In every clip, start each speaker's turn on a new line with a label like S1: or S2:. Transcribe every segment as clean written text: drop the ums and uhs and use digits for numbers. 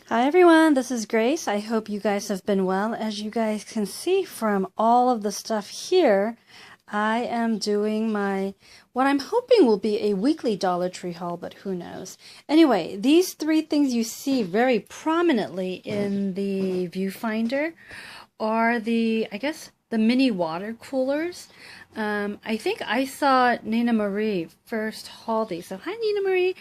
S1: Hi everyone, this is Grace. I hope you guys have been well. As you guys can see from all of the stuff here, I am doing what I'm hoping will be a weekly Dollar Tree haul, but who knows. Anyway, these three things you see very prominently in the viewfinder are I guess, the mini water coolers. I think I saw Nina Marie first haul these. So hi Nina Marie.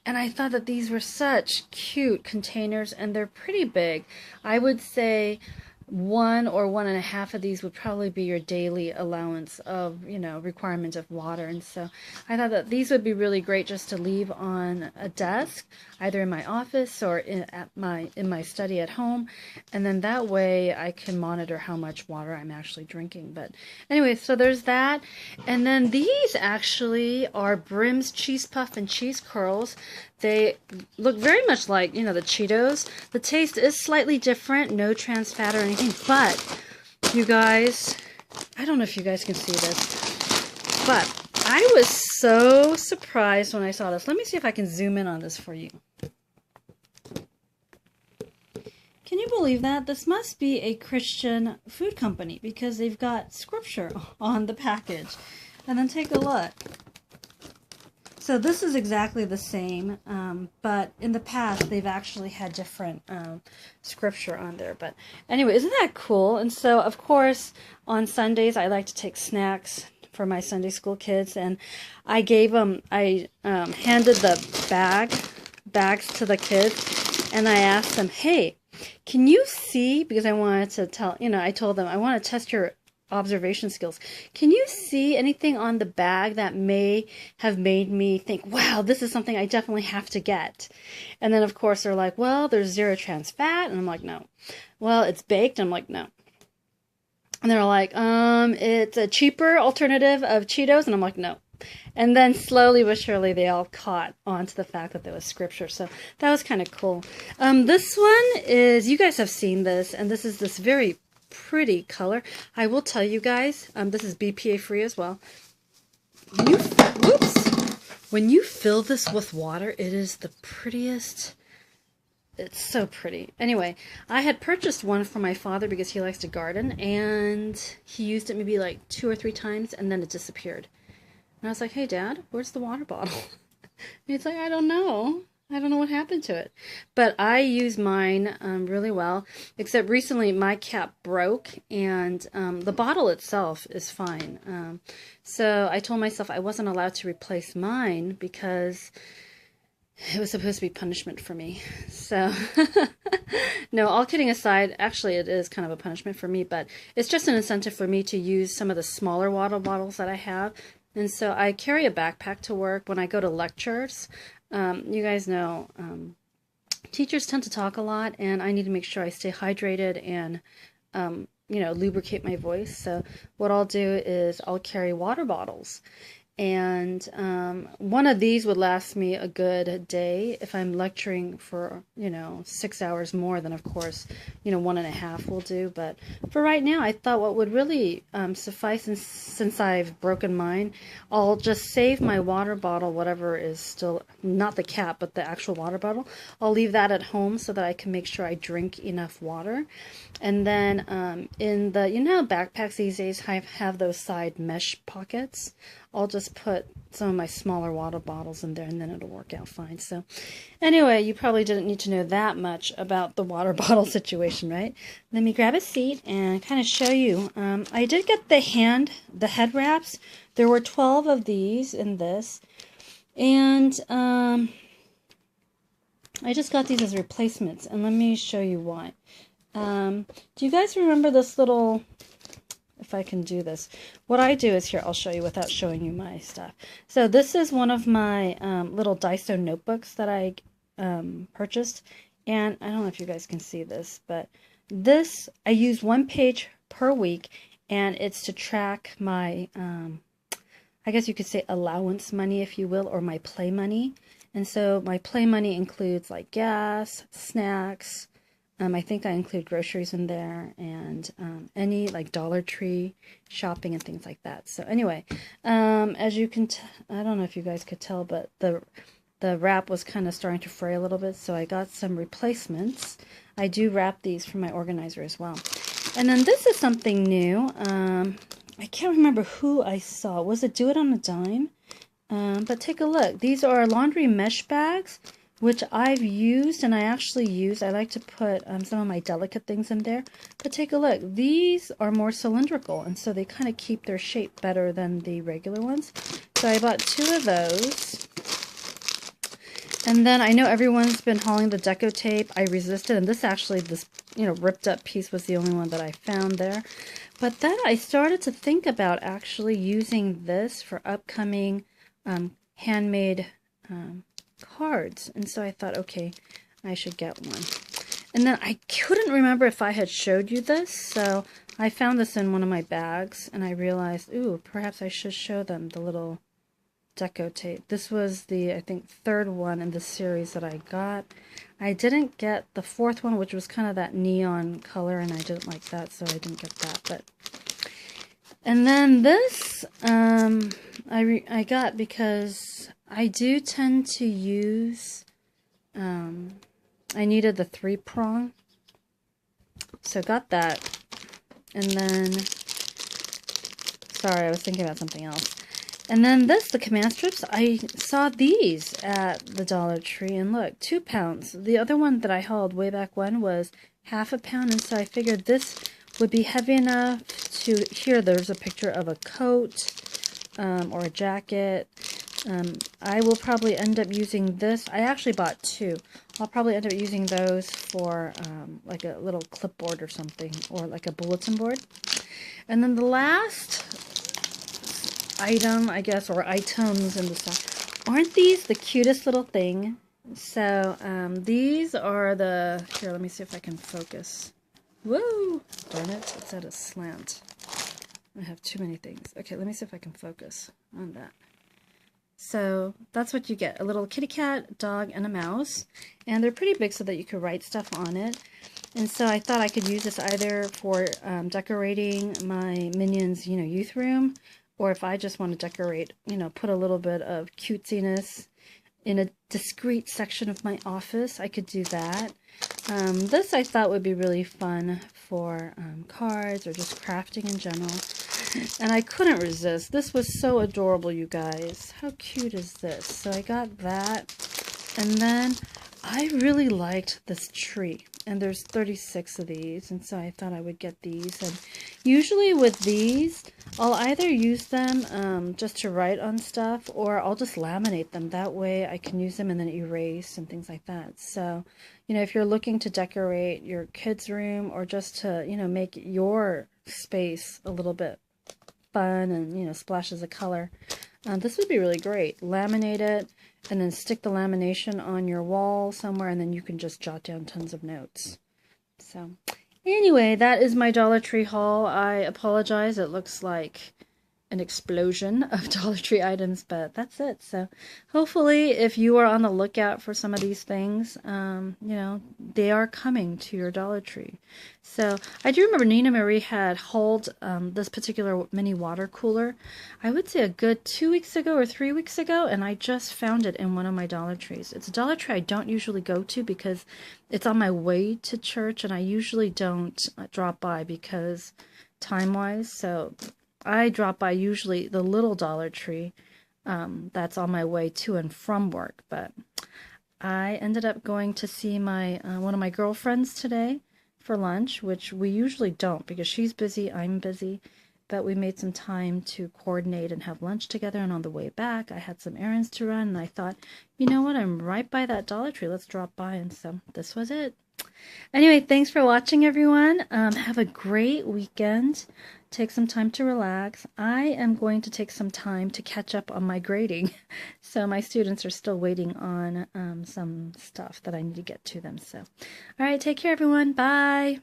S1: And I thought that these were such cute containers and they're pretty big. I would say one or one and a half of these would probably be your daily allowance of, requirement of water. And so I thought that these would be really great just to leave on a desk, either in my office or in my study at home. And then that way I can monitor how much water I'm actually drinking. But anyway, so there's that. And then these actually are Brim's Cheese Puff and Cheese Curls. They look very much like, the Cheetos. The taste is slightly different, no trans fat or anything, but you guys, I don't know if you guys can see this, but I was so surprised when I saw this. Let me see if I can zoom in on this for you. Can you believe that? This must be a Christian food company because they've got scripture on the package. And then take a look. So this is exactly the same, but in the past they've actually had different scripture on there. But anyway, isn't that cool? And so, of course, on Sundays I like to take snacks for my Sunday school kids, and I handed the bags to the kids, and I asked them, hey, can you see, because I wanted to I told them I want to test your observation skills. Can you see anything on the bag that may have made me think, wow, this is something I definitely have to get? And then of course they're like, well, there's zero trans fat. And I'm like, no. Well, it's baked. I'm like, no. And they're like, it's a cheaper alternative of Cheetos. And I'm like, no. And then slowly but surely they all caught on to the fact that there was scripture. So that was kind of cool. This one is, you guys have seen this, and this is this very pretty color. I will tell you guys, this is BPA free as well. When you fill this with water, it is the prettiest. It's so pretty. Anyway, I had purchased one for my father because he likes to garden, and he used it maybe like 2 or 3 times, and then it disappeared. And I was like, hey Dad, where's the water bottle? And he's like, I don't know what happened to it. But I use mine really well, except recently my cap broke, and the bottle itself is fine. So I told myself I wasn't allowed to replace mine because it was supposed to be punishment for me. So, no, all kidding aside, actually it is kind of a punishment for me, but it's just an incentive for me to use some of the smaller water bottles that I have. And so I carry a backpack to work when I go to lectures. You guys know, teachers tend to talk a lot, and I need to make sure I stay hydrated and, lubricate my voice. So what I'll do is I'll carry water bottles. And one of these would last me a good day. If I'm lecturing for, 6 hours more, then of course, 1.5 will do. But for right now, I thought what would really suffice, and since I've broken mine, I'll just save my water bottle, whatever is still, not the cap, but the actual water bottle. I'll leave that at home so that I can make sure I drink enough water. And then in the, backpacks these days have those side mesh pockets. I'll just put some of my smaller water bottles in there, and then it'll work out fine. So anyway, you probably didn't need to know that much about the water bottle situation, right? Let me grab a seat and kind of show you. I did get the head wraps. There were 12 of these in this. And I just got these as replacements, and let me show you why. Do you guys remember this little... If I can do this. What I do is, here, I'll show you without showing you my stuff. So this is one of my little Daiso notebooks that I purchased. And I don't know if you guys can see this, but this, I use 1 page per week, and it's to track my, I guess you could say allowance money, if you will, or my play money. And so my play money includes like gas, snacks, I think I include groceries in there, and any like Dollar Tree shopping and things like that. So anyway, as you can, I don't know if you guys could tell, but the wrap was kind of starting to fray a little bit, so I got some replacements. I do wrap these for my organizer as well. And then this is something new. I can't remember who I saw. Was it Do It on a Dime? But take a look. These are laundry mesh bags, which I've used, and I actually use. I like to put some of my delicate things in there. But take a look. These are more cylindrical, and so they kind of keep their shape better than the regular ones. So I bought 2 of those. And then I know everyone's been hauling the deco tape. I resisted, and this actually, this ripped up piece was the only one that I found there. But then I started to think about actually using this for upcoming handmade cards. And so I thought, okay, I should get one. And then I couldn't remember if I had showed you this, so I found this in one of my bags, and I realized, ooh, perhaps I should show them the little deco tape. This was the, I think, 3rd one in the series that I got. I didn't get the 4th one, which was kind of that neon color, and I didn't like that, so I didn't get that. But and then this I got because I do tend to use I needed the 3-prong, so got that. And then sorry, I was thinking about something else. And then this, the command strips, I saw these at the Dollar Tree, and look, 2 pounds. The other one that I hauled way back when was half a pound, and so I figured this would be heavy enough to, here there's a picture of a coat or a jacket. I will probably end up using this. I actually bought 2. I'll probably end up using those for like a little clipboard or something, or like a bulletin board. And then the last item, I guess, or items in the stuff. Aren't these the cutest little thing? So these are the, here, let me see if I can focus. Whoa! Darn it, it's at a slant. I have too many things. Okay, let me see if I can focus on that. So that's what you get, a little kitty cat, dog, and a mouse. And they're pretty big so that you could write stuff on it. And so I thought I could use this either for decorating my Minions, youth room, or if I just want to decorate, put a little bit of cutesiness in a discreet section of my office, I could do that. This I thought would be really fun for cards or just crafting in general. And I couldn't resist. This was so adorable, you guys. How cute is this? So I got that. And then I really liked this tree. And there's 36 of these, and so I thought I would get these. And usually with these, I'll either use them just to write on stuff, or I'll just laminate them. That way I can use them and then erase and things like that. So, if you're looking to decorate your kids' room, or just to, make your space a little bit fun and, splashes of color, this would be really great. Laminate it, and then stick the lamination on your wall somewhere, and then you can just jot down tons of notes. So anyway, that is my Dollar Tree haul. I apologize, it looks like an explosion of Dollar Tree items, but that's it. So hopefully if you are on the lookout for some of these things, they are coming to your Dollar Tree. So I do remember Nina Marie had hauled this particular mini water cooler, I would say a good 2 weeks ago or 3 weeks ago, and I just found it in one of my Dollar Trees. It's a Dollar Tree I don't usually go to because it's on my way to church, and I usually don't drop by because time-wise, so I drop by usually the little Dollar Tree that's on my way to and from work. But I ended up going to see my one of my girlfriends today for lunch, which we usually don't because she's busy, I'm busy. But we made some time to coordinate and have lunch together. And on the way back, I had some errands to run. And I thought, you know what, I'm right by that Dollar Tree. Let's drop by. And so this was it. Anyway, thanks for watching, everyone. Have a great weekend. Take some time to relax. I am going to take some time to catch up on my grading. So my students are still waiting on some stuff that I need to get to them. So, all right, take care, everyone. Bye.